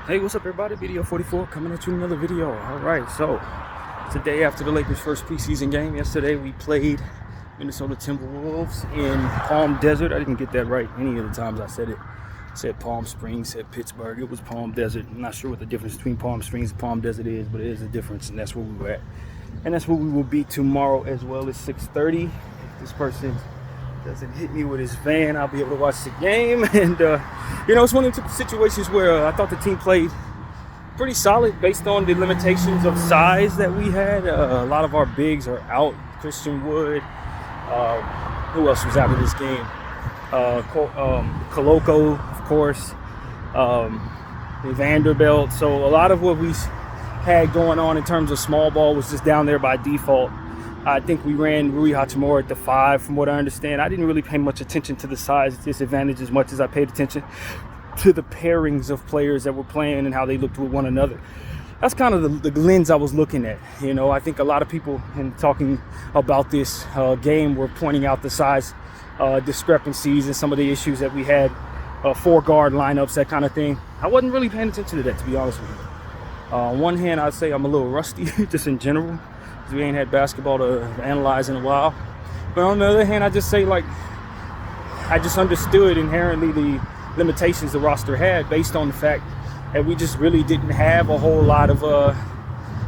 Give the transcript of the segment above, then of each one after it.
Hey, what's up, everybody? Video 44 coming at you with another video. All right, so today after the Lakers' first preseason game, yesterday we played Minnesota Timberwolves in Palm Desert. I didn't get that right any of the times I said it. I said Palm Springs, said Pittsburgh. It was Palm Desert. I'm not sure what the difference between Palm Springs and Palm Desert is, but it is a difference, and that's where we were at. And that's where we will be tomorrow as well. It's 6:30. If this person doesn't hit me with his van, I'll be able to watch the game. And it's one of the situations where I thought the team played pretty solid based on the limitations of size that we had. A lot of our bigs are out. Christian Wood. Who else was out of this game? Koloko, of course. Vanderbilt. So a lot of what we had going on in terms of small ball was just down there by default. I think we ran Rui Hachimura at the 5, from what I understand. I didn't really pay much attention to the size disadvantage as much as I paid attention to the pairings of players that were playing and how they looked with one another. That's kind of the lens I was looking at. I think a lot of people, in talking about this game, were pointing out the size discrepancies and some of the issues that we had, 4-guard lineups, that kind of thing. I wasn't really paying attention to that, to be honest with you. On one hand, I'd say I'm a little rusty, just in general. We ain't had basketball to analyze in a while. But on the other hand, I just say, I just understood inherently the limitations the roster had based on the fact that we just really didn't have a whole lot of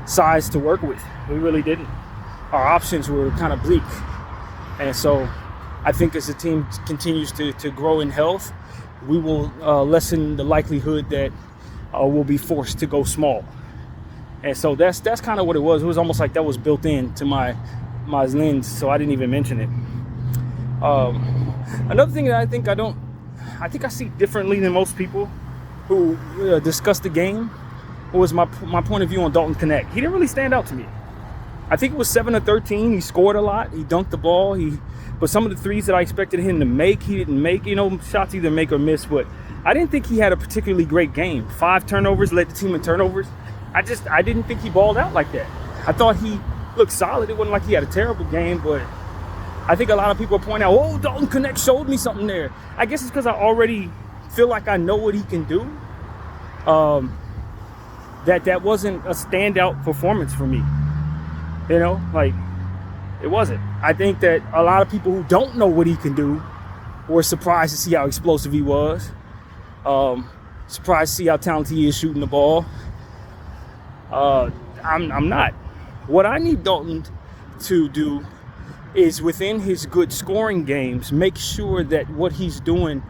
size to work with. We really didn't. Our options were kind of bleak. And so I think as the team continues to grow in health, we will lessen the likelihood that we'll be forced to go small. And so that's kind of what it was. It was almost like that was built into my lens, so I didn't even mention it. Another thing that I think I see differently than most people who discuss the game was my point of view on Dalton Knecht. He didn't really stand out to me. I think it was 7 of 13. He scored a lot. He dunked the ball. But some of the threes that I expected him to make, he didn't make. Shots either make or miss. But I didn't think he had a particularly great game. 5 turnovers, led the team in turnovers. I didn't think he balled out like that. I thought he looked solid. It wasn't like he had a terrible game, but I think a lot of people point out, oh, Dalton Knecht showed me something there. I guess it's because I already feel like I know what he can do. That wasn't a standout performance for me. It wasn't. I think that a lot of people who don't know what he can do were surprised to see how explosive he was. Surprised to see how talented he is shooting the ball. I'm not. What I need Dalton to do is, within his good scoring games, make sure that what he's doing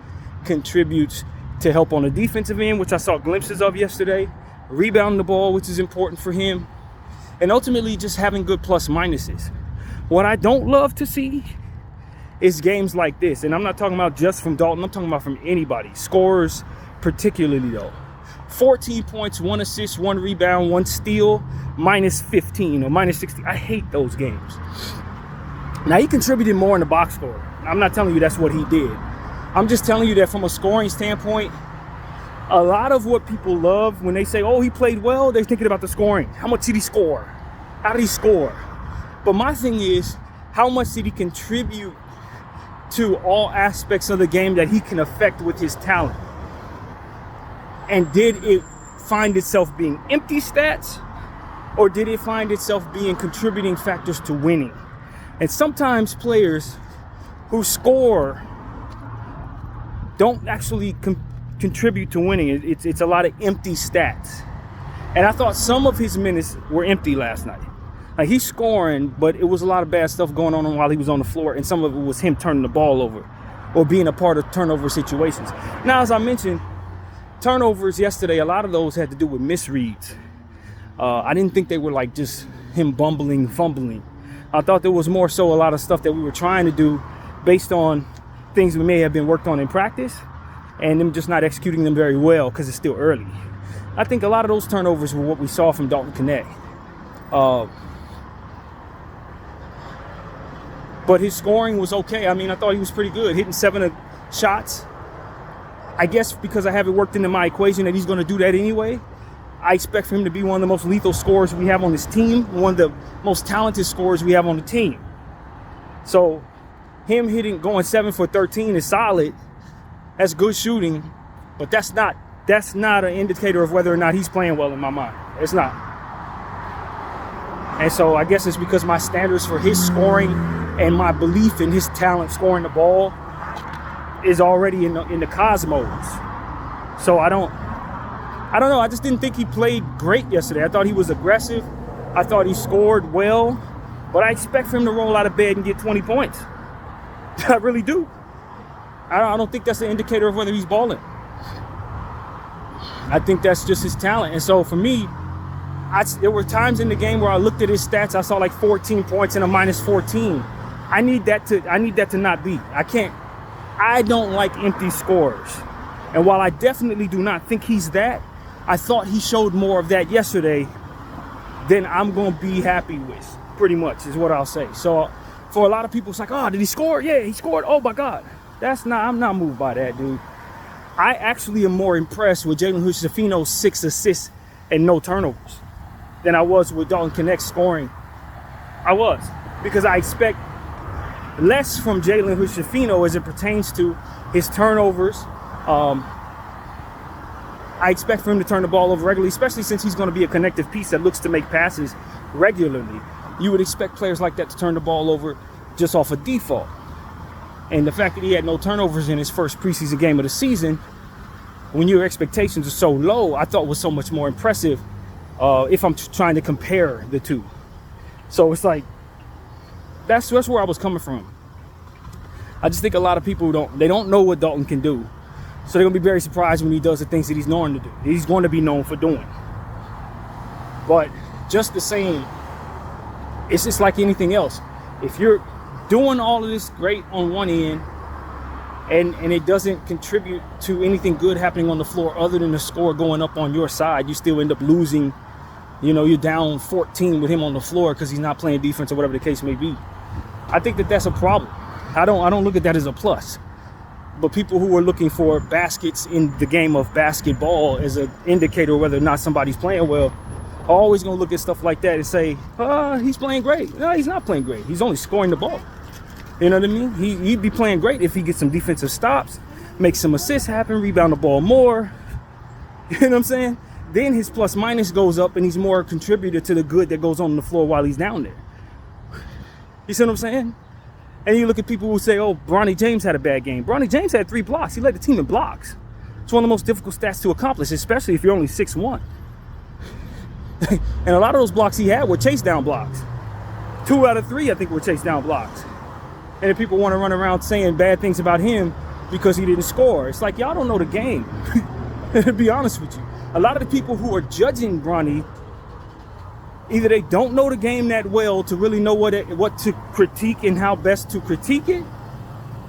contributes to help on the defensive end, which I saw glimpses of yesterday, rebounding the ball, which is important for him, and ultimately just having good plus minuses. What I don't love to see is games like this, and I'm not talking about just from Dalton, I'm talking about from anybody, scorers particularly though. 14 points, 1 assist, 1 rebound, 1 steal, minus 15 or minus 60. I hate those games. Now, he contributed more in the box score. I'm not telling you that's what he did. I'm just telling you that from a scoring standpoint, a lot of what people love when they say, oh, he played well, they're thinking about the scoring. How much did he score? How did he score? But my thing is, how much did he contribute to all aspects of the game that he can affect with his talent? And did it find itself being empty stats, or did it find itself being contributing factors to winning? And sometimes players who score don't actually contribute to winning. It's a lot of empty stats. And I thought some of his minutes were empty last night. He's scoring, but it was a lot of bad stuff going on while he was on the floor, and some of it was him turning the ball over or being a part of turnover situations. Now, as I mentioned, turnovers yesterday, a lot of those had to do with misreads. I didn't think they were just him bumbling, fumbling. I thought there was more so a lot of stuff that we were trying to do based on things we may have been worked on in practice and them just not executing them very well because it's still early. I think a lot of those turnovers were what we saw from Dalton Knecht. But his scoring was okay. I thought he was pretty good, hitting 7 shots. I guess because I have it worked into my equation that he's going to do that anyway, I expect for him to be one of the most lethal scorers we have on this team, one of the most talented scorers we have on the team. So him going 7 for 13 is solid. That's good shooting, but that's not that's not an indicator of whether or not he's playing well in my mind. It's not. And so I guess it's because my standards for his scoring and my belief in his talent scoring the ball is already in the cosmos. So I don't know. I just didn't think he played great yesterday. I thought he was aggressive. I thought he scored well. But I expect for him to roll out of bed and get 20 points. I really do. I don't think that's an indicator of whether he's balling. I think that's just his talent. And so for me, there were times in the game where I looked at his stats. I saw like 14 points and a minus 14. I need that to not be. I don't like empty scores. And while I definitely do not think he's that, I thought he showed more of that yesterday than I'm going to be happy with, pretty much, is what I'll say. So for a lot of people, it's like, oh, did he score? Yeah, he scored. Oh, my God. I'm not moved by that, dude. I actually am more impressed with Jalen Hood-Schifino's 6 assists and no turnovers than I was with Dalton Knecht scoring. I was. Because I expect less from Jalen Hood-Schifino as it pertains to his turnovers. I expect for him to turn the ball over regularly, especially since he's going to be a connective piece that looks to make passes regularly. You would expect players like that to turn the ball over just off of default. And the fact that he had no turnovers in his first preseason game of the season, when your expectations are so low, I thought was so much more impressive if I'm trying to compare the two. So it's like, that's where I was coming from. I just think a lot of people don't know what Dalton can do. So they're going to be very surprised when he does the things that he's known to do. He's going to be known for doing. But just the same, it's just like anything else. If you're doing all of this great on one end and it doesn't contribute to anything good happening on the floor other than the score going up on your side, you still end up losing. You know, you're down 14 with him on the floor because he's not playing defense or whatever the case may be. I think that's a problem. I don't look at that as a plus. But people who are looking for baskets in the game of basketball as an indicator of whether or not somebody's playing well are always going to look at stuff like that and say, he's playing great. No, he's not playing great. He's only scoring the ball. You know what I mean? He'd be playing great if he gets some defensive stops, makes some assists happen, rebound the ball more. You know what I'm saying? Then his plus minus goes up and he's more a contributor to the good that goes on the floor while he's down there. You see what I'm saying? And you look at people who say, oh, Bronny James had a bad game. Bronny James had 3 blocks. He led the team in blocks. It's one of the most difficult stats to accomplish, especially if you're only 6'1". And a lot of those blocks he had were chase down blocks. 2 out of 3, I think, were chase down blocks. And if people want to run around saying bad things about him because he didn't score, it's like, y'all don't know the game. To be honest with you. A lot of the people who are judging Bronny, either they don't know the game that well to really know what to critique and how best to critique it,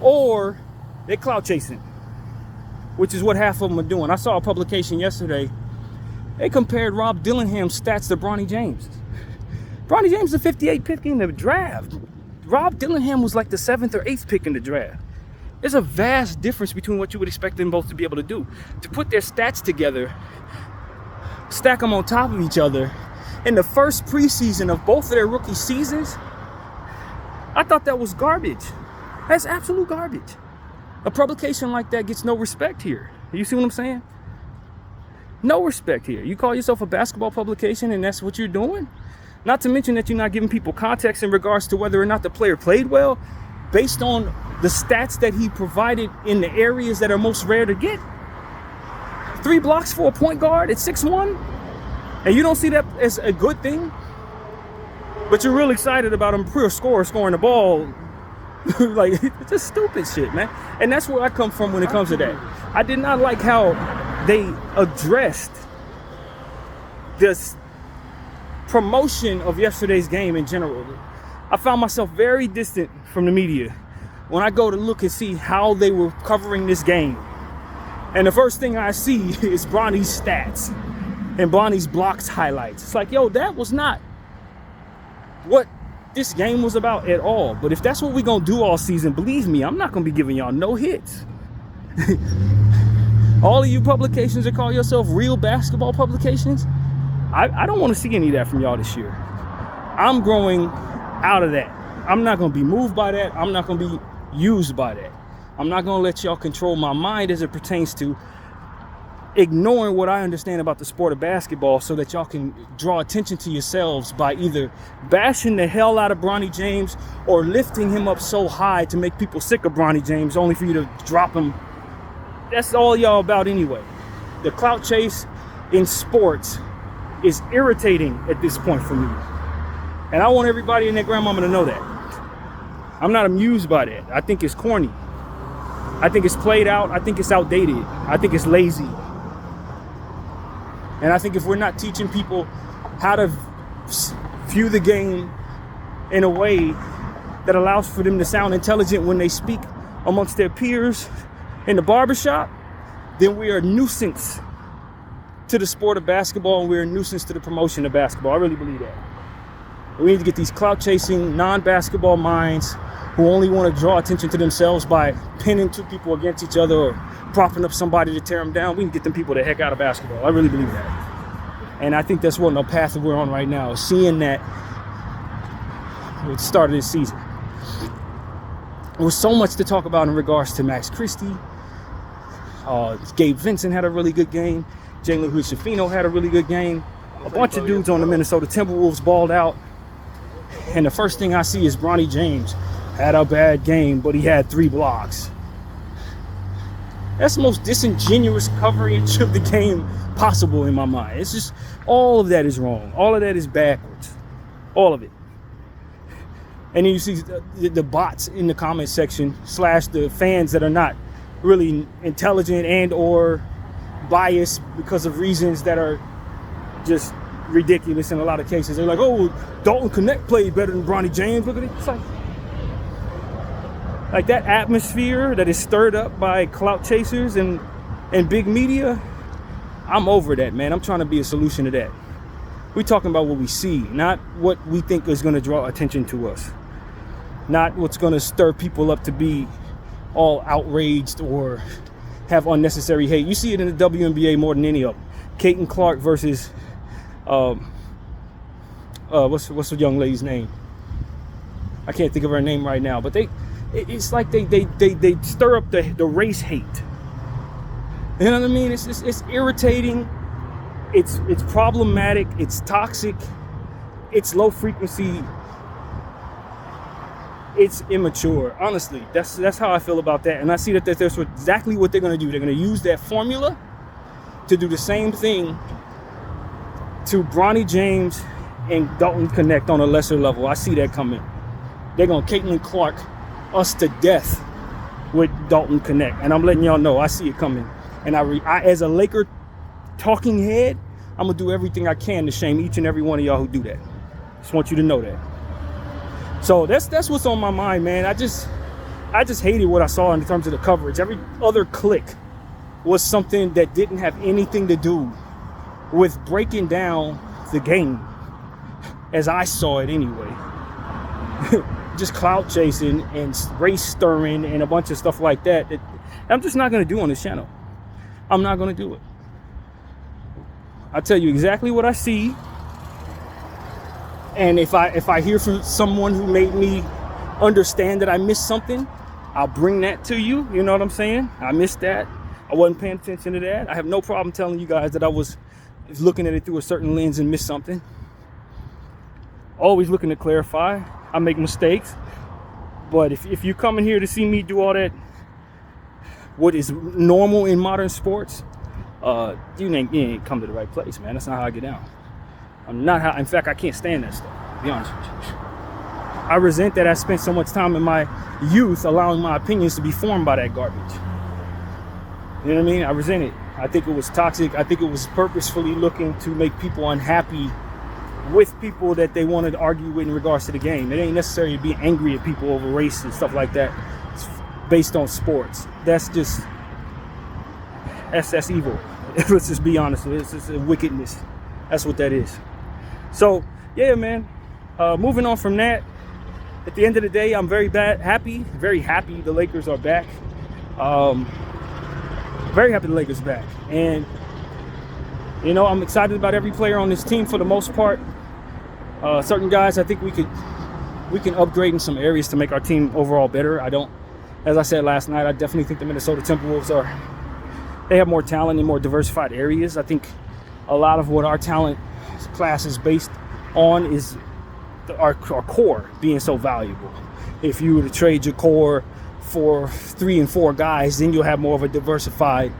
or they're clout chasing, which is what half of them are doing. I saw a publication yesterday. They compared Rob Dillingham's stats to Bronny James. Bronny James is the 58th pick in the draft. Rob Dillingham was like the 7th or 8th pick in the draft. There's a vast difference between what you would expect them both to be able to do. To put their stats together, stack them on top of each other, in the first preseason of both of their rookie seasons, I thought that was garbage. That's absolute garbage. A publication like that gets no respect here. You see what I'm saying? No respect here. You call yourself a basketball publication and that's what you're doing? Not to mention that you're not giving people context in regards to whether or not the player played well based on the stats that he provided in the areas that are most rare to get. 3 blocks for a point guard at 6'1"? And you don't see that as a good thing, but you're real excited about him pure scoring the ball. Like, it's just stupid shit, man. And that's where I come from when it comes to that. I did not like how they addressed this promotion of yesterday's game in general. I found myself very distant from the media when I go to look and see how they were covering this game. And the first thing I see is Bronny's stats and Bronny's blocks highlights. It's like, yo, that was not what this game was about at all. But if that's what we're going to do all season, believe me, I'm not going to be giving y'all no hits. All of you publications that call yourself real basketball publications, I don't want to see any of that from y'all this year. I'm growing out of that. I'm not going to be moved by that. I'm not going to be used by that. I'm not going to let y'all control my mind as it pertains to ignoring what I understand about the sport of basketball so that y'all can draw attention to yourselves by either bashing the hell out of Bronny James or lifting him up so high to make people sick of Bronny James only for you to drop him. That's all y'all about anyway. The clout chase in sports is irritating at this point for me. And I want everybody and their grandmama to know that. I'm not amused by that. I think it's corny. I think it's played out. I think it's outdated. I think it's lazy. And I think if we're not teaching people how to view the game in a way that allows for them to sound intelligent when they speak amongst their peers in the barbershop, then we are a nuisance to the sport of basketball, and we're a nuisance to the promotion of basketball. I really believe that. We need to get these clout-chasing, non-basketball minds who only want to draw attention to themselves by pinning two people against each other or propping up somebody to tear them down. We can get them people the heck out of basketball. I really believe that. And I think that's what the path that we're on right now, seeing that at the start of this season. There was so much to talk about in regards to Max Christie. Gabe Vincent had a really good game. Jalen Hood-Schifino had a really good game. A bunch of dudes on the Minnesota Timberwolves balled out. And the first thing I see is Bronny James had a bad game, but he had 3 blocks. That's the most disingenuous coverage of the game possible in my mind. It's just, all of that is wrong. All of that is backwards. All of it. And then you see the bots in the comment section / the fans that are not really intelligent and or biased because of reasons that are just ridiculous in a lot of cases. They're like, oh, Dalton Knecht played better than Bronny James. Look at it. It's like that atmosphere that is stirred up by clout chasers and big media. I'm over that, man. I'm trying to be a solution to that. We're talking about what we see, not what we think is going to draw attention to us. Not what's going to stir people up to be all outraged or have unnecessary hate. You see it in the WNBA more than any of them. Caitlin Clark versus what's the young lady's name? I can't think of her name right now. But it's like they stir up the race hate. You know what I mean? It's irritating. It's problematic. It's toxic. It's low frequency. It's immature. Honestly, that's how I feel about that. And I see that that's exactly what they're going to do. They're going to use that formula to do the same thing to Bronny James and Dalton Knecht on a lesser level. I see that coming. They're going to Caitlin Clark us to death with Dalton Knecht. And I'm letting y'all know, I see it coming. And I as a Laker talking head, I'm going to do everything I can to shame each and every one of y'all who do that. Just want you to know that. So that's what's on my mind, man. I just hated what I saw in terms of the coverage. Every other click was something that didn't have anything to do with breaking down the game as I saw it anyway. Just clout chasing and race stirring and a bunch of stuff like that I'm just not going to do on this channel. I'm not going to do it. I tell you exactly what I see. And if I hear from someone who made me understand that I missed something, I'll bring that to you. You know what I'm saying? I missed that. I wasn't paying attention to that. I have no problem telling you guys that I was looking at it through a certain lens and missed something. Always looking to clarify. I make mistakes. But if you come in here to see me do all that, what is normal in modern sports, you ain't come to the right place, man. That's not how I get down. In fact, I can't stand that stuff, to be honest with you. I resent that I spent so much time in my youth allowing my opinions to be formed by that garbage. You know what I mean? I resent it. I think it was toxic. I think it was purposefully looking to make people unhappy with people that they wanted to argue with in regards to the game. It ain't necessary to be angry at people over race and stuff like that. It's based on sports. That's evil. Let's just be honest. It's just a wickedness. That's what that is. So, yeah, man. Moving on from that. At the end of the day, I'm very happy the Lakers are back. Very happy the Lakers are back. And, you know, I'm excited about every player on this team for the most part. Certain guys, I think we can upgrade in some areas to make our team overall better. As I said last night, I definitely think the Minnesota Timberwolves are they have more talent in more diversified areas. I think a lot of what our talent class is based on is our core being so valuable. If you were to trade your core for 3 and 4 guys, then you'll have more of a diversified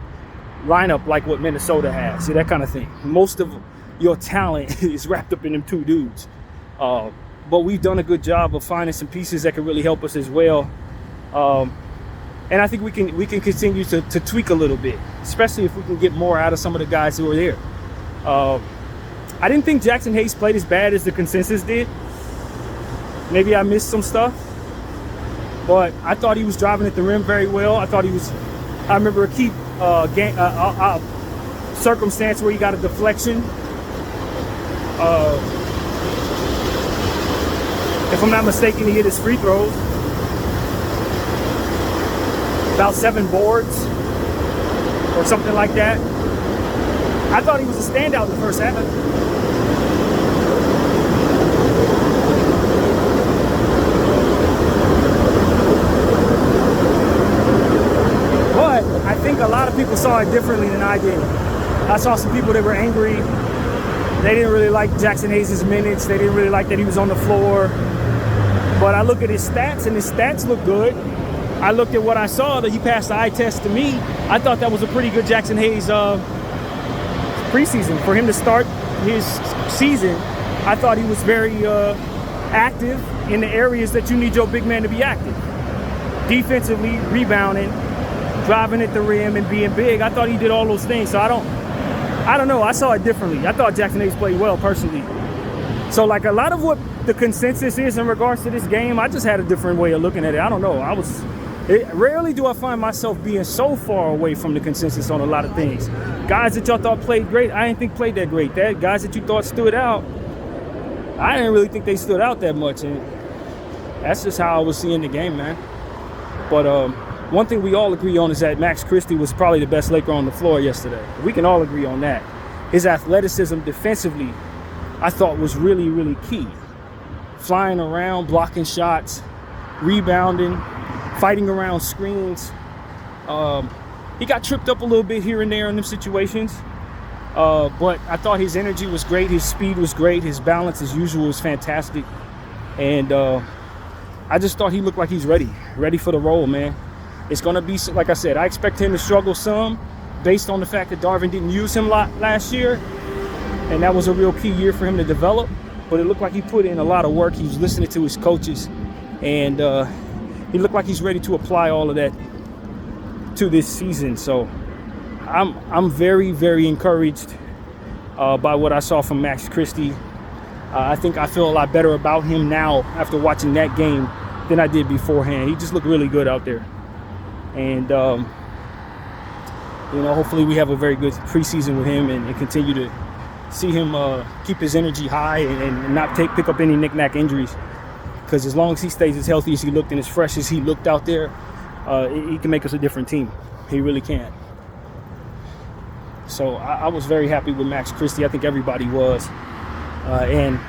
lineup like what Minnesota has. See, that kind of thing. Most of your talent is wrapped up in them 2 dudes. But we've done a good job of finding some pieces that can really help us as well. And I think we can continue to tweak a little bit, especially if we can get more out of some of the guys who are there. I didn't think Jackson Hayes played as bad as the consensus did. Maybe I missed some stuff, but I thought he was driving at the rim very well. I remember a key circumstance where he got a deflection. If I'm not mistaken, he hit his free throws. About 7 boards or something like that. I thought he was a standout in the first half. But I think a lot of people saw it differently than I did. I saw some people that were angry. They didn't really like Jackson Hayes' minutes. They didn't really like that he was on the floor. But I look at his stats, and his stats look good. I looked at what I saw, that he passed the eye test to me. I thought that was a pretty good Jackson Hayes preseason. For him to start his season, I thought he was very active in the areas that you need your big man to be active. Defensively, rebounding, driving at the rim, and being big. I thought he did all those things. So I don't know. I saw it differently. I thought Jackson Hayes played well personally. So like a lot of what the consensus is in regards to this game, I just had a different way of looking at it. I don't know. Rarely do I find myself being so far away from the consensus on a lot of things. Guys that y'all thought played great, I didn't think played that great. Guys that you thought stood out, I didn't really think they stood out that much. And that's just how I was seeing the game, man. But one thing we all agree on is that Max Christie was probably the best Laker on the floor yesterday. We can all agree on that. His athleticism defensively, I thought, was really, really key. Flying around, blocking shots, rebounding, fighting around screens. He got tripped up a little bit here and there in them situations. But I thought his energy was great. His speed was great. His balance, as usual, was fantastic. And I just thought he looked like he's ready for the role, man. It's going to be, like I said, I expect him to struggle some based on the fact that Darvin didn't use him a lot last year. And that was a real key year for him to develop. But it looked like he put in a lot of work. He was listening to his coaches. And he looked like he's ready to apply all of that to this season. So I'm very, very encouraged by what I saw from Max Christie. I think I feel a lot better about him now after watching that game than I did beforehand. He just looked really good out there. And, hopefully we have a very good preseason with him and continue to see him keep his energy high and not pick up any knick-knack injuries. Because as long as he stays as healthy as he looked and as fresh as he looked out there, he can make us a different team. He really can. So I was very happy with Max Christie. I think everybody was. And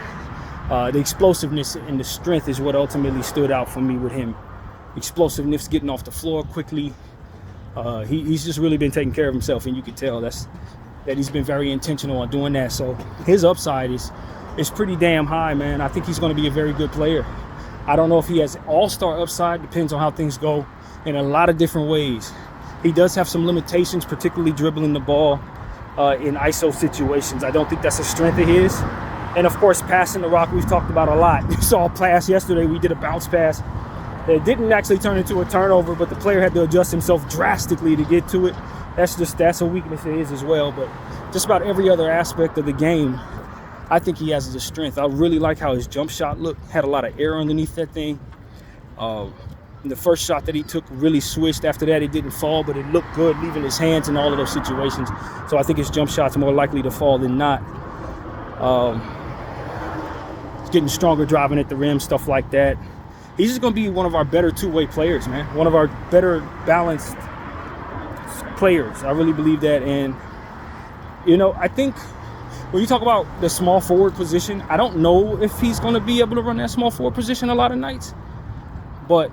the explosiveness and the strength is what ultimately stood out for me with him. Explosiveness, getting off the floor quickly. He's just really been taking care of himself, and you can tell that he's been very intentional on doing that. So his upside is pretty damn high, man. I think he's going to be a very good player. I don't know if he has all-star upside. Depends on how things go in a lot of different ways. He does have some limitations, particularly dribbling the ball in ISO situations. I don't think that's a strength of his. And, of course, passing the rock we've talked about a lot. You saw a pass yesterday. We did a bounce pass. It didn't actually turn into a turnover, but the player had to adjust himself drastically to get to it. That's a weakness of his as well. But just about every other aspect of the game, I think he has the strength. I really like how his jump shot looked. Had a lot of air underneath that thing. The first shot that he took really switched. After that, it didn't fall, but it looked good, leaving his hands in all of those situations. So I think his jump shot's more likely to fall than not. He's getting stronger driving at the rim, stuff like that. He's just going to be one of our better two-way players, man. One of our better balanced players. I really believe that. And, I think when you talk about the small forward position, I don't know if he's going to be able to run that small forward position a lot of nights. But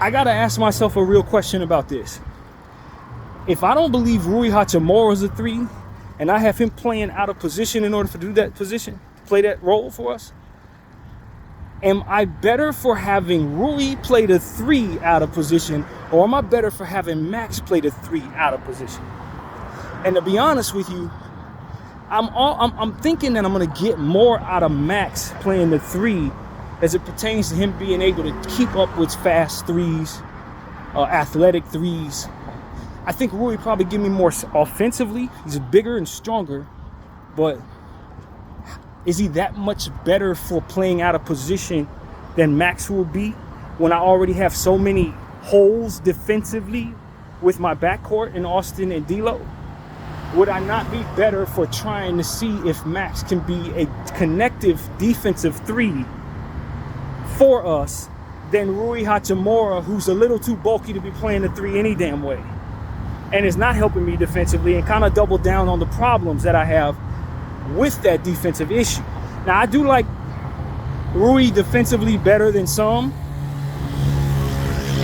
I got to ask myself a real question about this. if I don't believe Rui Hachimura is a 3, and I have him playing out of position in order to do that position, play that role for us, am I better for having Rui play the 3 out of position, or am I better for having Max play the 3 out of position? And to be honest with you, I'm thinking that I'm going to get more out of Max playing the 3 as it pertains to him being able to keep up with fast 3s, athletic 3s. I think Rui probably give me more offensively. He's bigger and stronger, but is he that much better for playing out of position than Max will be when I already have so many holes defensively with my backcourt in Austin and D'Lo? Would I not be better for trying to see if Max can be a connective defensive 3 for us than Rui Hachimura, who's a little too bulky to be playing the 3 any damn way, and is not helping me defensively, and kind of double down on the problems that I have with that defensive issue. Now, I do like Rui defensively better than some.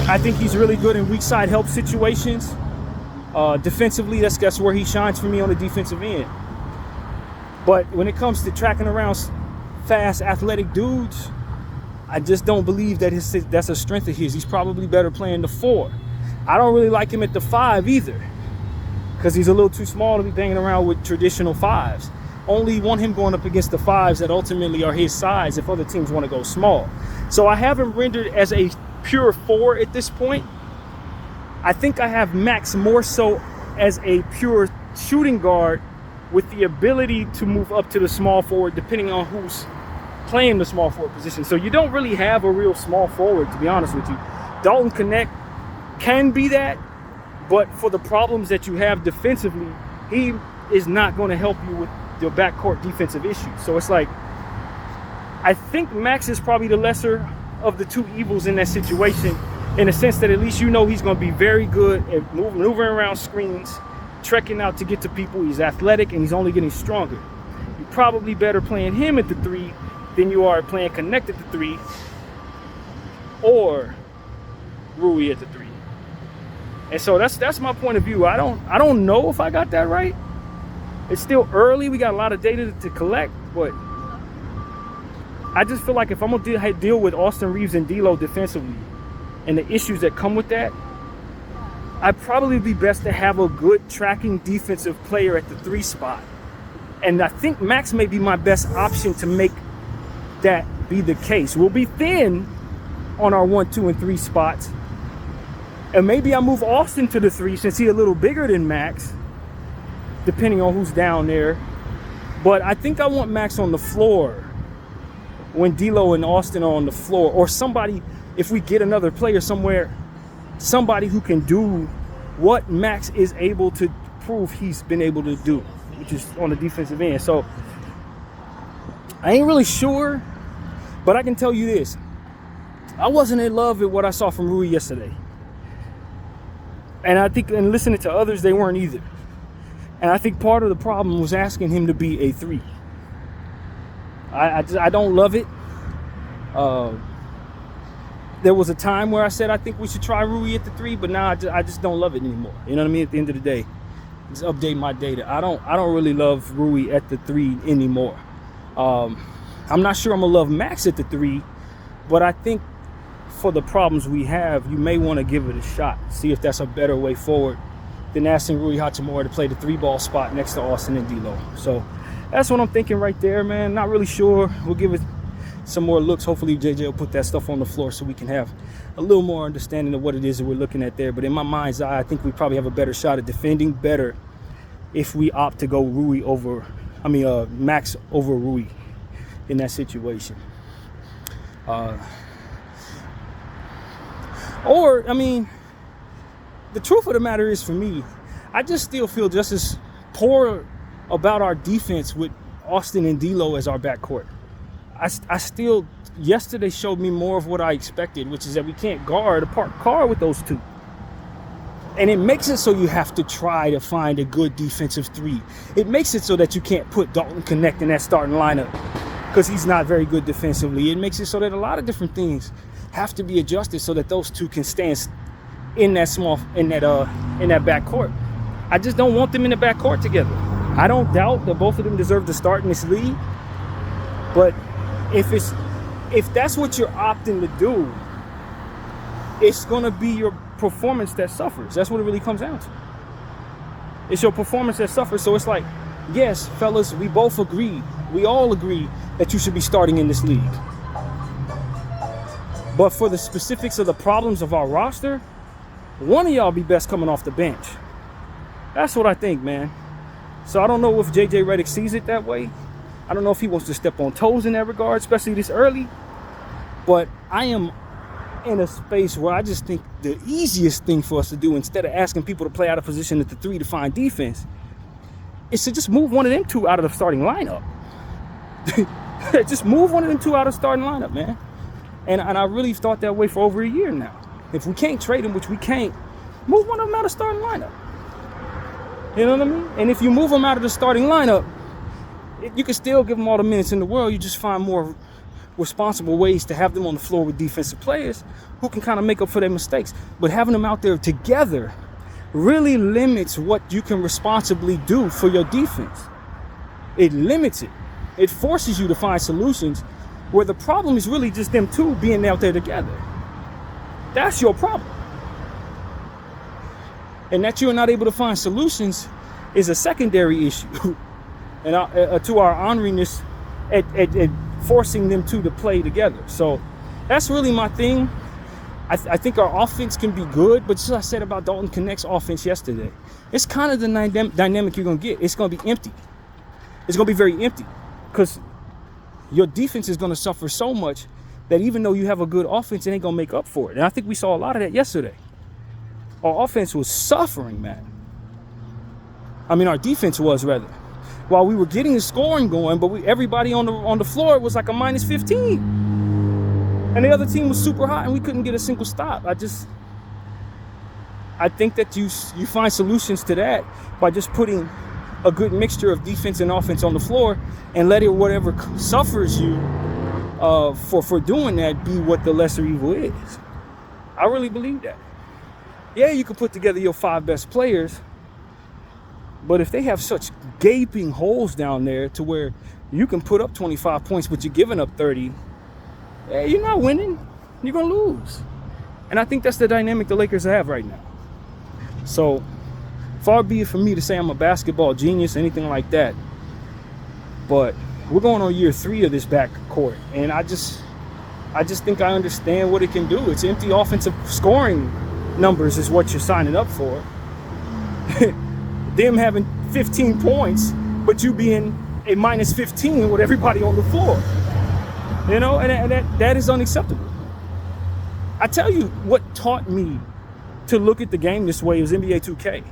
I think he's really good in weak side help situations. Defensively, that's where he shines for me on the defensive end. But when it comes to tracking around fast, athletic dudes, I just don't believe that that's a strength of his. He's probably better playing the 4. I don't really like him at the 5 either, because he's a little too small to be banging around with traditional 5s. Only want him going up against the 5s that ultimately are his size if other teams want to go small. So I have him rendered as a pure 4 at this point. I think I have Max more so as a pure shooting guard with the ability to move up to the small forward depending on who's playing the small forward position. So you don't really have a real small forward, to be honest with you. Dalton Knecht can be that, but for the problems that you have defensively, he is not going to help you with your backcourt defensive issues. So it's like, I think Max is probably the lesser of the two evils in that situation, in the sense that at least you know he's going to be very good at maneuvering around screens, trekking out to get to people. He's athletic and he's only getting stronger. You're probably better playing him at the 3 than you are playing Knecht at the 3 or Rui at the 3. And so that's my point of view. I don't know if I got that right. It's still early. We got a lot of data to collect, but I just feel like if I'm gonna deal with Austin Reeves and D'Lo defensively and the issues that come with that, I'd probably be best to have a good tracking defensive player at the 3 spot. And I think Max may be my best option to make that be the case. We'll be thin on our 1, 2, and 3 spots. And maybe I move Austin to the 3 since he's a little bigger than Max, depending on who's down there. But I think I want Max on the floor when D'Lo and Austin are on the floor, or somebody, if we get another player somewhere, somebody who can do what Max is able to prove he's been able to do, which is on the defensive end. So I ain't really sure, but I can tell you this. I wasn't in love with what I saw from Rui yesterday. And I think, and listening to others, they weren't either. And I think part of the problem was asking him to be a 3. I don't love it. There was a time where I said I think we should try Rui at the 3, but now I just don't love it anymore. You know what I mean? At the end of the day, just update my data. I don't really love Rui at the 3 anymore. I'm not sure I'm gonna love Max at the 3, but I think for the problems we have, you may want to give it a shot. See if that's a better way forward than asking Rui Hachimura to play the 3-ball spot next to Austin and D'Lo. So that's what I'm thinking right there, man. Not really sure. We'll give it some more looks. Hopefully JJ will put that stuff on the floor so we can have a little more understanding of what it is that we're looking at there. But in my mind's eye, I think we probably have a better shot at defending better if we opt to go Max over Rui in that situation. The truth of the matter is, for me, I just still feel just as poor about our defense with Austin and D'Lo as our backcourt. I still, yesterday showed me more of what I expected, which is that we can't guard a parked car with those two. And it makes it so you have to try to find a good defensive 3. It makes it so that you can't put Dalton Knecht in that starting lineup because he's not very good defensively. It makes it so that a lot of different things have to be adjusted so that those two can stand in that backcourt. I just don't want them in the backcourt together. I don't doubt that both of them deserve to start in this league. But if that's what you're opting to do, it's going to be your performance that suffers. That's what it really comes down to. It's your performance that suffers. So it's like, yes, fellas, we both agree. We all agree that you should be starting in this league. But for the specifics of the problems of our roster, one of y'all be best coming off the bench. That's what I think, man. So I don't know if JJ Redick sees it that way. I don't know if he wants to step on toes in that regard, especially this early. But I am in a space where I just think the easiest thing for us to do, instead of asking people to play out of position at the 3 to find defense, is to just move one of them two out of the starting lineup. Just move one of them two out of the starting lineup, man. And I really thought that way for over a year now. If we can't trade them, which we can't, move one of them out of the starting lineup. You know what I mean? And if you move them out of the starting lineup, you can still give them all the minutes in the world. You just find more responsible ways to have them on the floor with defensive players who can kind of make up for their mistakes. But having them out there together really limits what you can responsibly do for your defense. It limits it. It forces you to find solutions where the problem is really just them two being out there together. That's your problem. And that you're not able to find solutions is a secondary issue. And to our honoriness at forcing them two to play together. So that's really my thing. I think our offense can be good, but just as I said about Dalton Connect's offense yesterday, it's kind of the dynamic you're going to get. It's going to be empty. It's going to be very empty because your defense is going to suffer so much that even though you have a good offense, it ain't going to make up for it. And I think we saw a lot of that yesterday. Our offense was suffering, man. I mean, our defense was, rather. While we were getting the scoring going, but everybody on the floor was like a minus 15. And the other team was super hot, and we couldn't get a single stop. I think that you find solutions to that by just putting a good mixture of defense and offense on the floor and letting whatever suffers you for doing that be what the lesser evil is. I really believe that. Yeah, you can put together your 5 best players, but if they have such gaping holes down there to where you can put up 25 points, but you're giving up 30, you're not winning. You're going to lose. And I think that's the dynamic the Lakers have right now. So far be it from me to say I'm a basketball genius, anything like that. But we're going on year 3 of this backcourt. And I just think I understand what it can do. It's empty offensive scoring numbers is what you're signing up for. Them having 15 points, but you being a minus 15 with everybody on the floor. You know, and that is unacceptable. I tell you what taught me to look at the game this way was NBA 2K.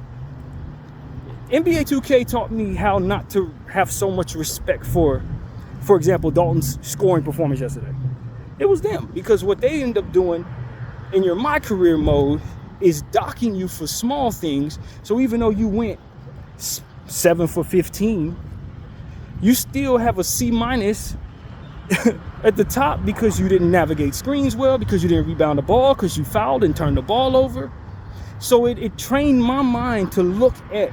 NBA 2K taught me how not to have so much respect for example, Dalton's scoring performance yesterday. It was them, because what they end up doing in your My Career mode is docking you for small things. So even though you went 7 for 15, you still have a C- at the top because you didn't navigate screens well, because you didn't rebound the ball, because you fouled and turned the ball over. So it trained my mind to look at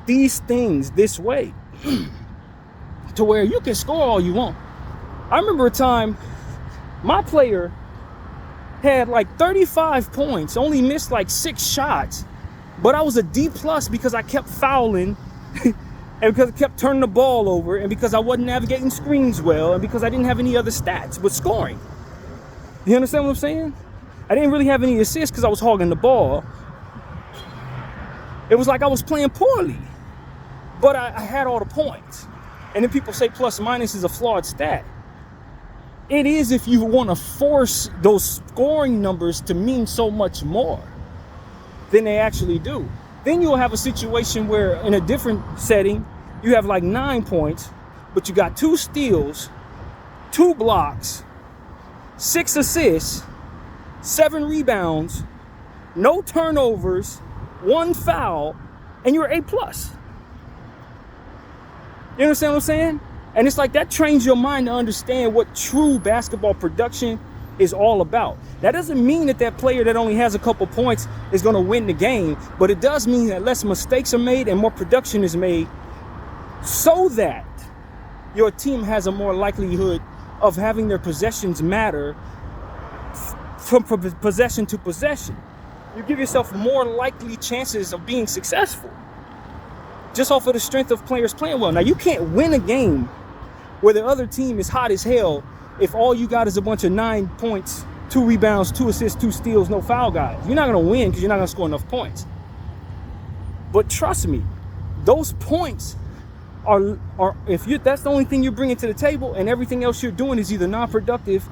these things this way to where you can score all you want. I remember a time my player had like 35 points, only missed like 6 shots, but I was a D+ because I kept fouling and because I kept turning the ball over, and because I wasn't navigating screens well, and because I didn't have any other stats but scoring. You understand what I'm saying? I didn't really have any assists because I was hogging the ball. It was like I was playing poorly, but I had all the points. And then people say plus minus is a flawed stat. It is if you want to force those scoring numbers to mean so much more than they actually do. Then you'll have a situation where in a different setting, you have like 9 points, but you got 2 steals, 2 blocks, 6 assists, 7 rebounds, no turnovers, 1 foul, and you're A+. You understand what I'm saying? And it's like that trains your mind to understand what true basketball production is all about. That doesn't mean that that player that only has a couple points is going to win the game, but it does mean that less mistakes are made and more production is made, so that your team has a more likelihood of having their possessions matter from possession to possession. You give yourself more likely chances of being successful just off of the strength of players playing well. Now, you can't win a game where the other team is hot as hell if all you got is a bunch of 9 points, 2 rebounds, 2 assists, 2 steals, no foul guys. You're not going to win because you're not going to score enough points. But trust me, those points are if that's the only thing you're bringing to the table and everything else you're doing is either non-productive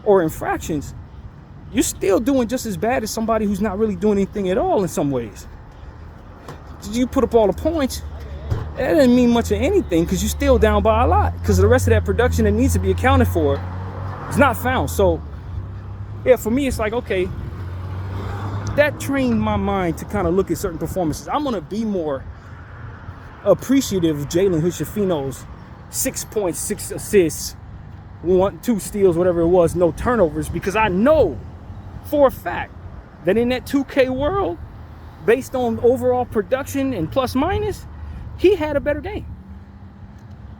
or infractions, you're still doing just as bad as somebody who's not really doing anything at all in some ways. You put up all the points, that doesn't mean much of anything because you're still down by a lot because the rest of that production that needs to be accounted for is not found. So, yeah, for me, it's like, okay, that trained my mind to kind of look at certain performances. I'm going to be more appreciative of Jalen Hood-Schifino's 6 points, 6 assists, 2 steals, whatever it was, no turnovers, because I know for a fact that in that 2K world, based on overall production and plus minus, he had a better game.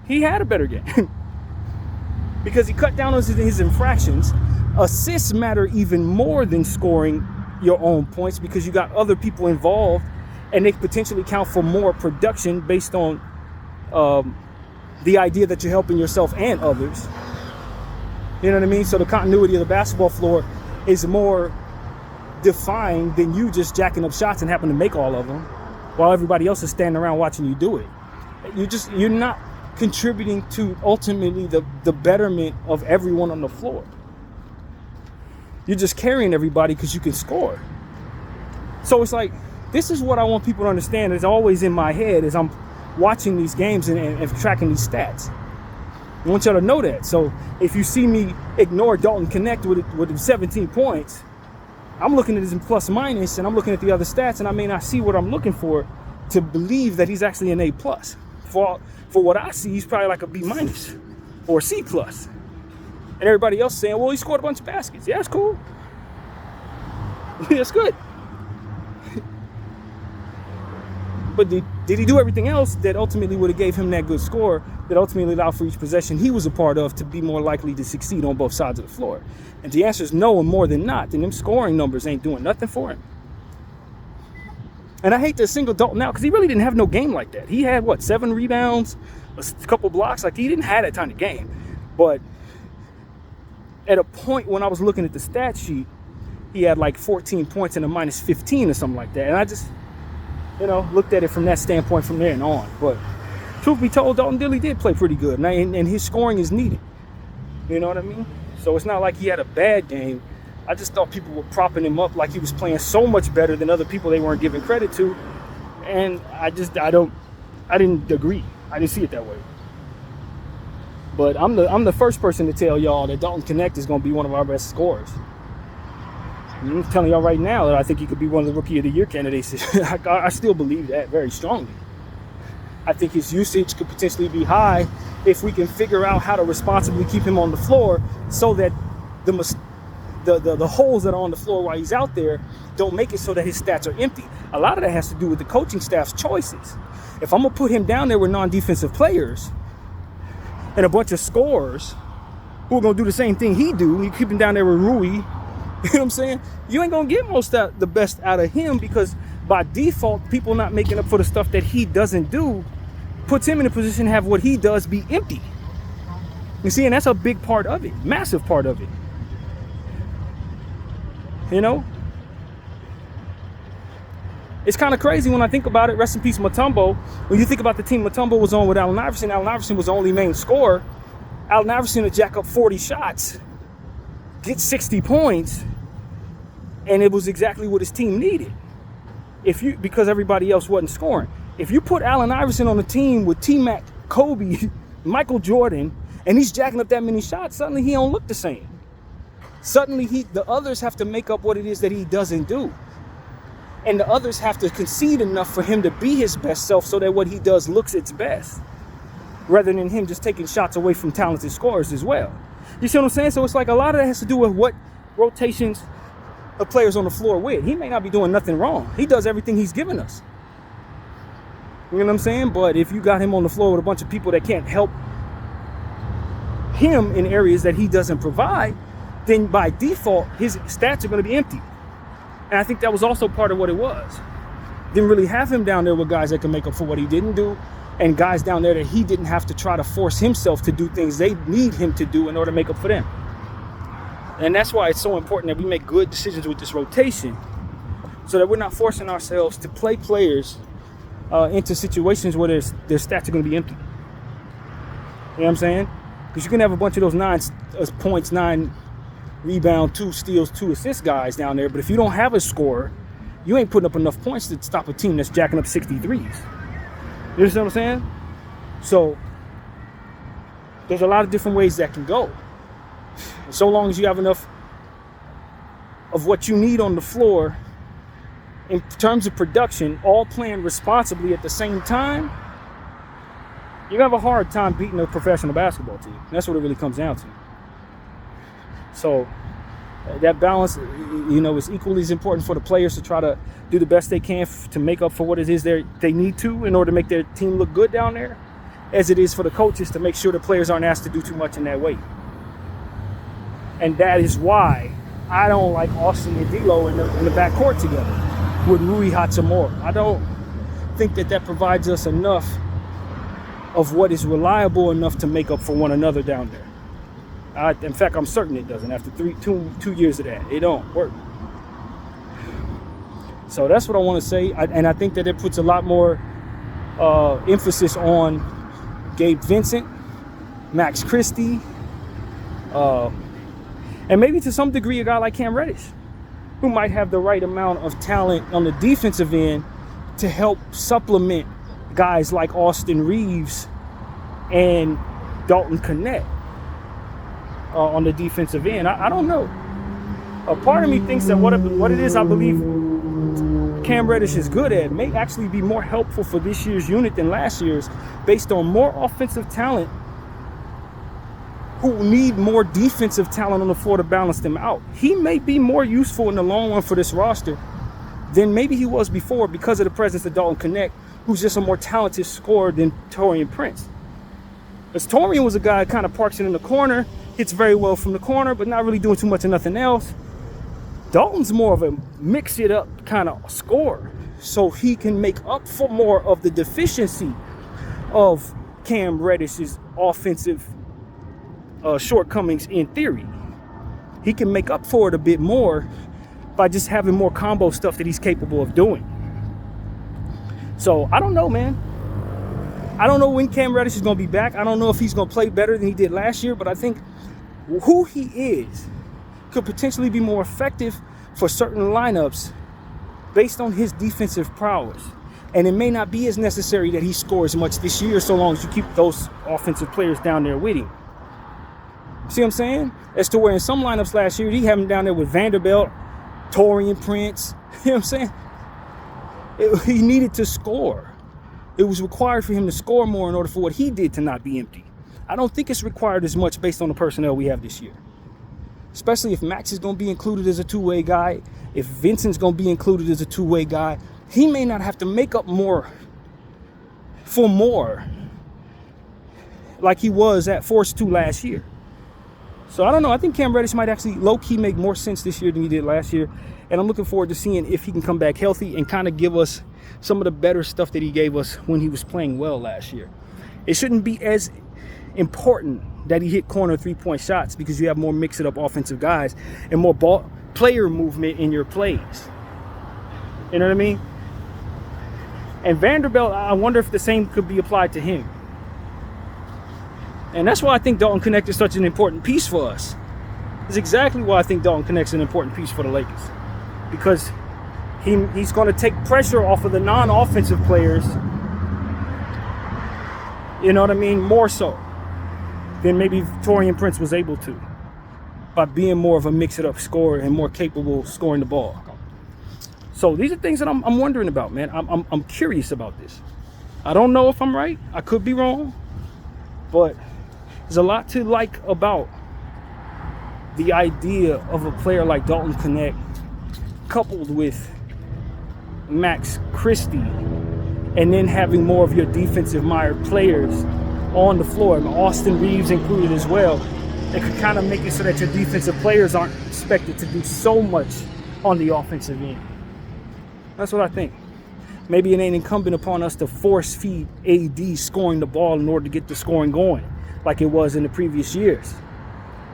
He had a better game because he cut down on his infractions. Assists matter even more than scoring your own points because you got other people involved and they potentially count for more production based on the idea that you're helping yourself and others. You know what I mean? So the continuity of the basketball floor is more defined than you just jacking up shots and happen to make all of them while everybody else is standing around watching you do it. You're not contributing to ultimately the betterment of everyone on the floor. You're just carrying everybody because you can score. So it's like, this is what I want people to understand. It's always in my head as I'm watching these games and tracking these stats. I want y'all to know that. So if you see me ignore Dalton Knecht with 17 points, I'm looking at his plus minus and I'm looking at the other stats and I may not see what I'm looking for to believe that he's actually an A+. For what I see, he's probably like a B- or C+. And everybody else saying, well, he scored a bunch of baskets. Yeah, that's cool. That's good. But did he do everything else that ultimately would have gave him that good score that ultimately allowed for each possession he was a part of to be more likely to succeed on both sides of the floor? And the answer is no, and more than not. Then them scoring numbers ain't doing nothing for him. And I hate to single Dalton out because he really didn't have no game like that. He had, 7 rebounds, a couple blocks. Like, he didn't have that kind of game. But at a point when I was looking at the stat sheet, he had like 14 points and a minus 15 or something like that. And I just, looked at it from that standpoint from there and on. But truth be told, Dalton Dilly did play pretty good. And his scoring is needed. You know what I mean? So it's not like he had a bad game. I just thought people were propping him up like he was playing so much better than other people they weren't giving credit to. And I didn't agree. I didn't see it that way. But I'm the first person to tell y'all that Dalton Knecht is going to be one of our best scorers. I'm telling y'all right now that I think he could be one of the Rookie of the Year candidates. I still believe that very strongly. I think his usage could potentially be high if we can figure out how to responsibly keep him on the floor so that the holes that are on the floor while he's out there don't make it so that his stats are empty. A lot of that has to do with the coaching staff's choices. If I'm going to put him down there with non-defensive players and a bunch of scorers who are going to do the same thing he do, you keep him down there with Rui, you know what I'm saying? You ain't going to get the best out of him because by default, people not making up for the stuff that he doesn't do puts him in a position to have what he does be empty. You see, and that's a big part of it, massive part of it. It's kind of crazy when I think about it. Rest in peace, Mutombo. When you think about the team Mutombo was on with Allen Iverson was the only main scorer. Allen Iverson would jack up 40 shots, get 60 points, and it was exactly what his team needed. Because everybody else wasn't scoring. If you put Allen Iverson on a team with T-Mac, Kobe, Michael Jordan, and he's jacking up that many shots, suddenly he don't look the same. Suddenly the others have to make up what it is that he doesn't do. And the others have to concede enough for him to be his best self so that what he does looks its best. Rather than him just taking shots away from talented scorers as well. You see what I'm saying? So it's like a lot of that has to do with what rotations of players on the floor with. He may not be doing nothing wrong. He does everything he's given us. You know what I'm saying? But if you got him on the floor with a bunch of people that can't help him in areas that he doesn't provide, then by default, his stats are going to be empty. And I think that was also part of what it was. Didn't really have him down there with guys that can make up for what he didn't do, and guys down there that he didn't have to try to force himself to do things they need him to do in order to make up for them. And that's why it's so important that we make good decisions with this rotation, so that we're not forcing ourselves to play players into situations where their stats are going to be empty. You know what I'm saying? Because you can have a bunch of those 9 points, 9 rebound, 2 steals, 2 assist guys down there, but if you don't have a scorer, you ain't putting up enough points to stop a team that's jacking up 63s. You understand what I'm saying? So there's a lot of different ways that can go. So long as you have enough of what you need on the floor in terms of production, all playing responsibly at the same time, you're going to have a hard time beating a professional basketball team. That's what it really comes down to. So that balance, is equally as important for the players to try to do the best they can to make up for what it is they need to in order to make their team look good down there, as it is for the coaches to make sure the players aren't asked to do too much in that way. And that is why I don't like Austin and D'Lo in the backcourt together with Rui Hachimura. I don't think that provides us enough of what is reliable enough to make up for one another down there. In fact, I'm certain it doesn't. After two years of that, it don't work. So that's what I want to say. And I think that it puts a lot more emphasis on Gabe Vincent, Max Christie, and maybe to some degree a guy like Cam Reddish, who might have the right amount of talent on the defensive end to help supplement guys like Austin Reeves and Dalton Knecht on the defensive end. I don't know. A part of me thinks that what it is I believe Cam Reddish is good at may actually be more helpful for this year's unit than last year's, based on more offensive talent who need more defensive talent on the floor to balance them out. He may be more useful in the long run for this roster than maybe he was before, because of the presence of Dalton Knecht, who's just a more talented scorer than Taurean Prince. Because Taurean was a guy that kind of parks it in the corner, hits very well from the corner, but not really doing too much of nothing else. Dalton's more of a mix-it-up kind of scorer, so he can make up for more of the deficiency of Cam Reddish's offensive shortcomings in theory. He can make up for it a bit more by just having more combo stuff that he's capable of doing. So I don't know, man. I don't know when Cam Reddish is going to be back. I don't know if he's going to play better than he did last year, but I think who he is could potentially be more effective for certain lineups based on his defensive prowess. And it may not be as necessary that he scores much this year, so long as you keep those offensive players down there with him. See what I'm saying? As to where in some lineups last year, he had him down there with Vanderbilt, Taurean Prince. You know what I'm saying? He needed to score. It was required for him to score more in order for what he did to not be empty. I don't think it's required as much based on the personnel we have this year. Especially if Max is going to be included as a two-way guy, if Vincent's going to be included as a two-way guy, he may not have to make up more for more like he was at forced to last year. So I don't know. I think Cam Reddish might actually low-key make more sense this year than he did last year. And I'm looking forward to seeing if he can come back healthy and kind of give us some of the better stuff that he gave us when he was playing well last year. It shouldn't be as important that he hit corner three-point shots, because you have more mix-it-up offensive guys and more ball player movement in your plays. You know what I mean? And Vanderbilt, I wonder if the same could be applied to him. And that's why I think Dalton Knecht is such an important piece for us. It's exactly why I think Dalton Knecht is an important piece for the Lakers. Because he's going to take pressure off of the non-offensive players, you know what I mean, more so than maybe Taurean Prince was able to, by being more of a mix-it-up scorer and more capable of scoring the ball. So these are things that I'm wondering about, man. I'm curious about this. I don't know if I'm right. I could be wrong. But there's a lot to like about the idea of a player like Dalton Knecht coupled with Max Christie, and then having more of your defensive-minded players on the floor, and Austin Reeves included as well, it could kind of make it so that your defensive players aren't expected to do so much on the offensive end. That's what I think. Maybe it ain't incumbent upon us to force feed AD scoring the ball in order to get the scoring going like it was in the previous years.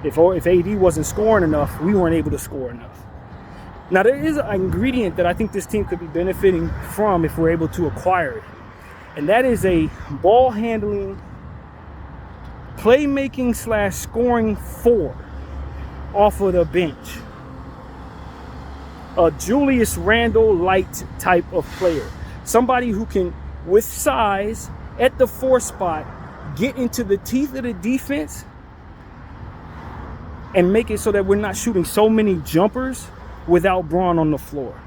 If AD wasn't scoring enough, we weren't able to score enough. Now, there is an ingredient that I think this team could be benefiting from if we're able to acquire it. And that is a ball handling, playmaking / scoring 4 off of the bench. A Julius Randle light type of player. Somebody who can, with size, at the 4 spot, get into the teeth of the defense and make it so that we're not shooting so many jumpers without Braun on the floor.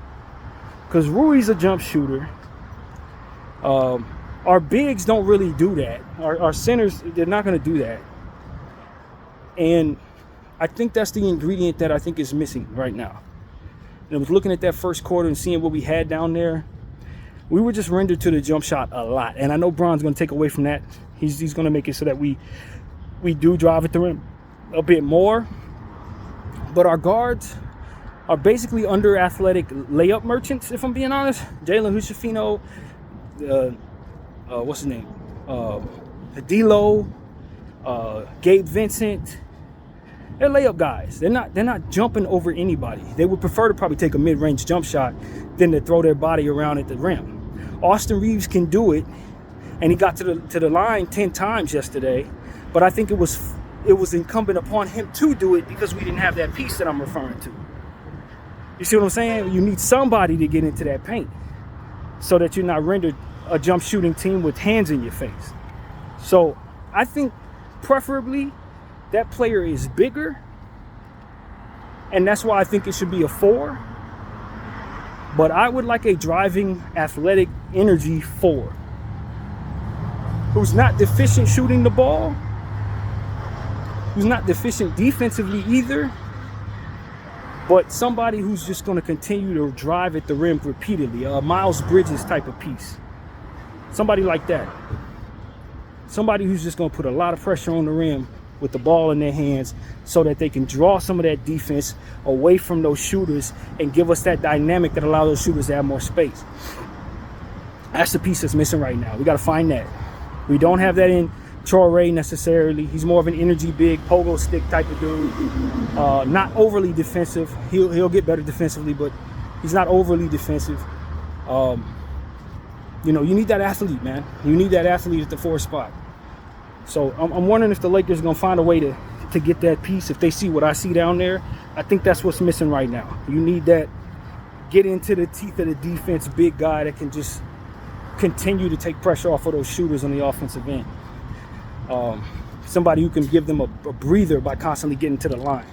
Because Rui's a jump shooter. Our bigs don't really do that. Our centers, they're not going to do that. And I think that's the ingredient that I think is missing right now. And I was looking at that first quarter and seeing what we had down there. We were just rendered to the jump shot a lot. And I know Braun's going to take away from that. He's going to make it so that we do drive at the rim a bit more. But our guards are basically under athletic layup merchants, if I'm being honest. Jalen Hood-Schifino, what's his name? D'Lo, Gabe Vincent. They're layup guys. They're not jumping over anybody. They would prefer to probably take a mid-range jump shot than to throw their body around at the rim. Austin Reeves can do it, and he got to the line 10 times yesterday. But I think it was incumbent upon him to do it because we didn't have that piece that I'm referring to. You see what I'm saying? You need somebody to get into that paint so that you're not rendered a jump shooting team with hands in your face. So I think preferably that player is bigger, and that's why I think it should be a 4. But I would like a driving, athletic, energy 4 who's not deficient shooting the ball, who's not deficient defensively either, but somebody who's just going to continue to drive at the rim repeatedly, a Miles Bridges type of piece. Somebody like that. Somebody who's just going to put a lot of pressure on the rim with the ball in their hands so that they can draw some of that defense away from those shooters and give us that dynamic that allows those shooters to have more space. That's the piece that's missing right now. We got to find that. We don't have that in Traore necessarily. He's more of an energy big, pogo stick type of dude. Not overly defensive. He'll get better defensively, but he's not overly defensive. You need that athlete, man. You need that athlete at the 4 spot. So I'm wondering if the Lakers are going to find a way to get that piece. If they see what I see down there, I think that's what's missing right now. You need that get into the teeth of the defense big guy that can just continue to take pressure off of those shooters on the offensive end. Somebody who can give them a breather by constantly getting to the line.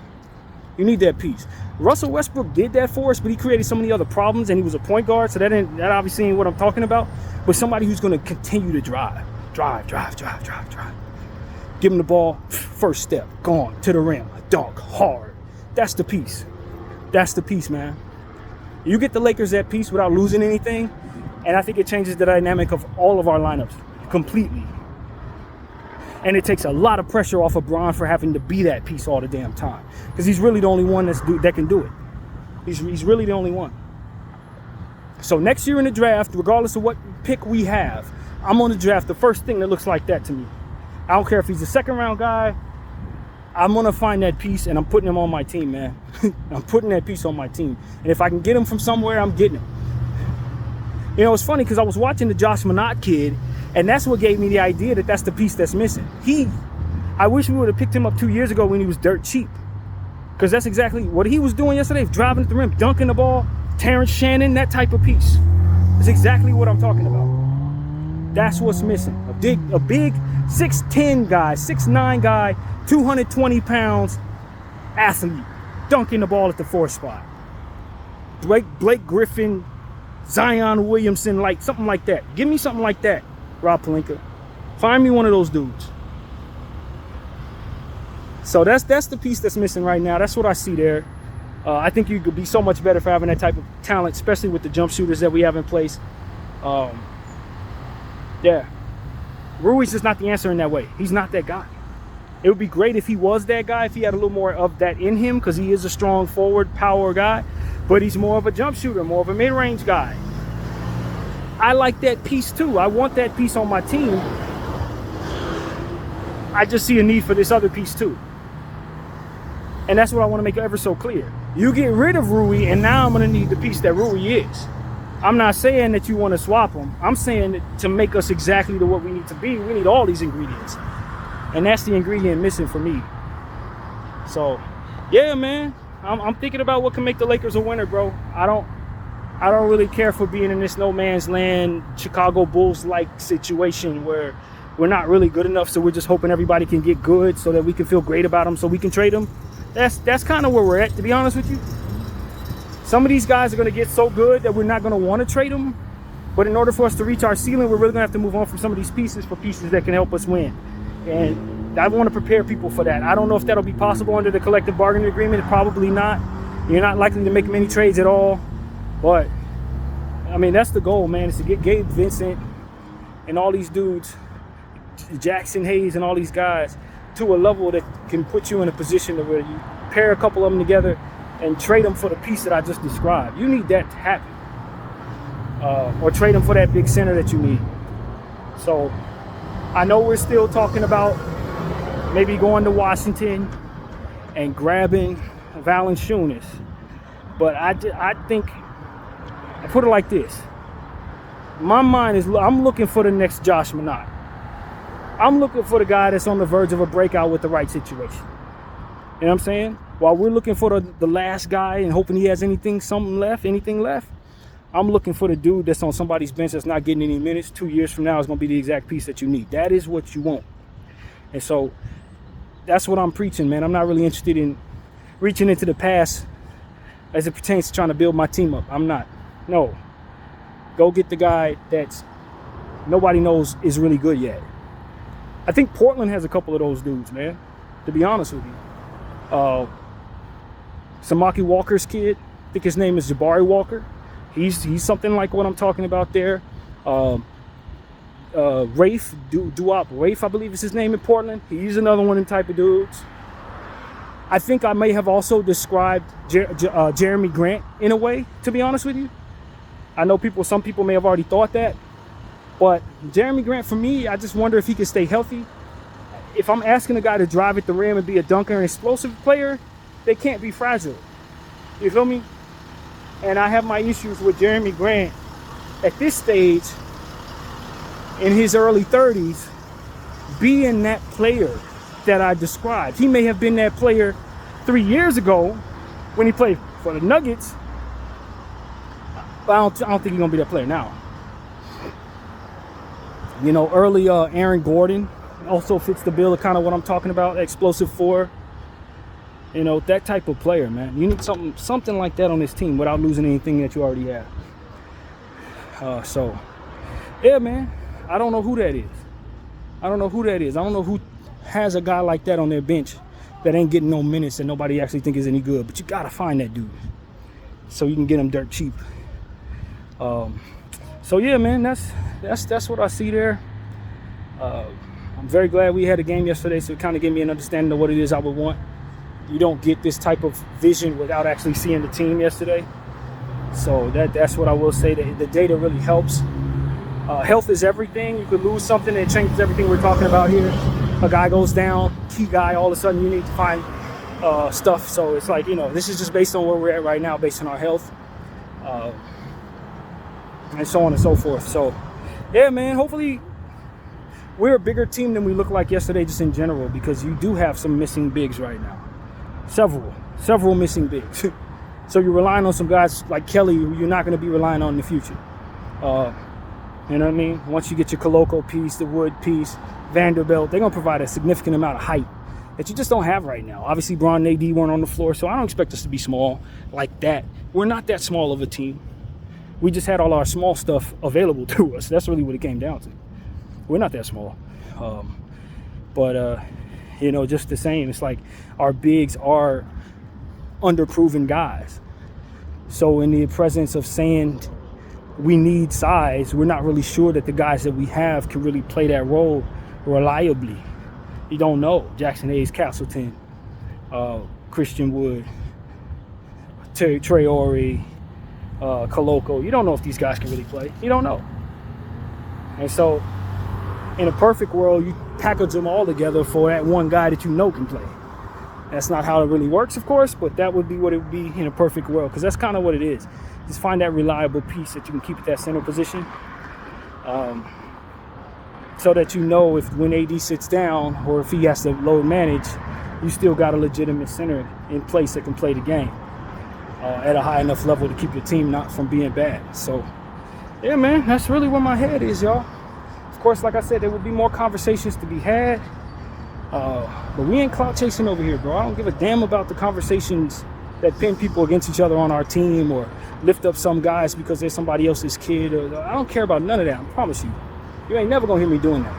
You need that piece. Russell Westbrook did that for us, but he created so many other problems, and he was a point guard, so that obviously ain't what I'm talking about. But somebody who's going to continue to drive. Give him the ball, first step, gone, to the rim, dunk, hard. That's the piece. That's the piece, man. You get the Lakers that piece without losing anything, and I think it changes the dynamic of all of our lineups completely. And it takes a lot of pressure off of Braun for having to be that piece all the damn time. Because he's really the only one that can do it. He's really the only one. So next year in the draft, regardless of what pick we have, I'm going to draft the first thing that looks like that to me. I don't care if he's a second-round guy. I'm going to find that piece, and I'm putting him on my team, man. I'm putting that piece on my team. And if I can get him from somewhere, I'm getting him. It's funny because I was watching the Josh Minott kid, and that's what gave me the idea that that's the piece that's missing. I wish we would have picked him up 2 years ago when he was dirt cheap. Because that's exactly what he was doing yesterday, driving at the rim, dunking the ball, Terrence Shannon, that type of piece. That's exactly what I'm talking about. That's what's missing. A big 6'10 guy, 6'9 guy, 220 pounds athlete, dunking the ball at the 4 spot. Blake Griffin, Zion Williamson, like something like that. Give me something like that, Rob Pelinka. Find me one of those dudes. So that's the piece that's missing right now. That's what I see there. I think you could be so much better for having that type of talent, especially with the jump shooters that we have in place. Yeah, Rui's just not the answer in that way. He's not that guy. It would be great if he was that guy, if he had a little more of that in him, because he is a strong forward power guy, but he's more of a jump shooter, more of a mid-range guy. I like that piece too. I want that piece on my team. I just see a need for this other piece too. And that's what I want to make ever so clear. You get rid of Rui, and now I'm going to need the piece that Rui is. I'm not saying that you want to swap him. I'm saying that to make us exactly to what we need to be, we need all these ingredients. And that's the ingredient missing for me. So, yeah, man. I'm thinking about what can make the Lakers a winner, bro. I don't really care for being in this no man's land, Chicago Bulls-like situation where we're not really good enough, so we're just hoping everybody can get good so that we can feel great about them so we can trade them. That's kind of where we're at, to be honest with you. Some of these guys are going to get so good that we're not going to want to trade them. But in order for us to reach our ceiling, we're really going to have to move on from some of these pieces for pieces that can help us win. And I want to prepare people for that. I don't know if that'll be possible under the collective bargaining agreement. Probably not. You're not likely to make many trades at all. But, I mean, that's the goal, man, is to get Gabe Vincent and all these dudes, Jackson Hayes and all these guys, to a level that can put you in a position where you pair a couple of them together and trade them for the piece that I just described. You need that to happen. Or trade them for that big center that you need. So I know we're still talking about maybe going to Washington and grabbing Valanciunas. But I think, I put it like this. My mind is, I'm looking for the next Josh Minott. I'm looking for the guy that's on the verge of a breakout with the right situation. You know what I'm saying? While we're looking for the last guy and hoping he has anything left, I'm looking for the dude that's on somebody's bench that's not getting any minutes. 2 years from now is going to be the exact piece that you need. That is what you want. And so that's what I'm preaching, man. I'm not really interested in reaching into the past as it pertains to trying to build my team up. I'm not. No. Go get the guy that's nobody knows is really good yet. I think Portland has a couple of those dudes, man, to be honest with you. Samaki Walker's kid, I think his name is Jabari Walker. He's something like what I'm talking about there. Rafe, Duop Rafe, I believe is his name in Portland. He's another one of them type of dudes. I think I may have also described Jeremy Grant in a way, to be honest with you. I know some people may have already thought that. But Jeremy Grant, for me, I just wonder if he can stay healthy. If I'm asking a guy to drive at the rim and be a dunker and explosive player, they can't be fragile. You feel me? And I have my issues with Jeremy Grant at this stage in his early 30s being that player that I described. He may have been that player 3 years ago when he played for the Nuggets, but I don't think he's going to be that player now. You know, early Aaron Gordon also fits the bill of kind of what I'm talking about, explosive four. You know, that type of player, man. You need something like that on this team without losing anything that you already have. So, yeah, man. I don't know who that is. I don't know who has a guy like that on their bench that ain't getting no minutes and nobody actually think is any good. But you got to find that dude so you can get him dirt cheap. So, yeah, man, that's what I see there. I'm very glad we had a game yesterday, so it kind of gave me an understanding of what it is I would want. You don't get this type of vision without actually seeing the team yesterday. So that's what I will say. The data really helps. Health is everything. You could lose something and it changes everything we're talking about here. A guy goes down, key guy, all of a sudden you need to find stuff. So it's like, you know, this is just based on where we're at right now, based on our health. And so on and so forth. So, yeah, man, hopefully we're a bigger team than we look like yesterday just in general, because you do have some missing bigs right now. Several missing bigs. So you're relying on some guys like Kelly who you're not going to be relying on in the future. You know what I mean? Once you get your Koloko piece, the Wood piece, Vanderbilt, they're going to provide a significant amount of height that you just don't have right now. Obviously, Bron and AD weren't on the floor, so I don't expect us to be small like that. We're not that small of a team. We just had all our small stuff available to us. That's really what it came down to. We're not that small. You know, just the same. It's like our bigs are underproven guys. So in the presence of saying we need size, we're not really sure that the guys that we have can really play that role reliably. You don't know. Jackson Hayes, Castleton, Christian Wood, Traore, Koloko. You don't know if these guys can really play. You don't know. And so in a perfect world, you package them all together for that one guy that you know can play. That's not how it really works, of course, but that would be what it would be in a perfect world, because that's kind of what it is. Just find that reliable piece that you can keep at that center position, so that you know if when AD sits down or if he has to load manage, you still got a legitimate center in place that can play the game at a high enough level to keep your team not from being bad. So, yeah, man, that's really where my head is, y'all. Of course, like I said, there will be more conversations to be had. But we ain't clout chasing over here, bro. I don't give a damn about the conversations that pin people against each other on our team or lift up some guys because they're somebody else's kid. I don't care about none of that, I promise you. You ain't never gonna hear me doing that.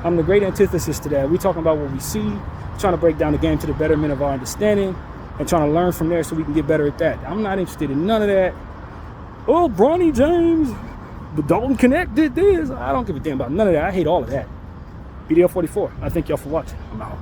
I'm the great antithesis to that. We talking about what we see, trying to break down the game to the betterment of our understanding, and trying to learn from there so we can get better at that. I'm not interested in none of that. Oh, Bronny James, the Dalton Connect did this. I don't give a damn about none of that. I hate all of that. BDL 44. I thank y'all for watching. I'm out.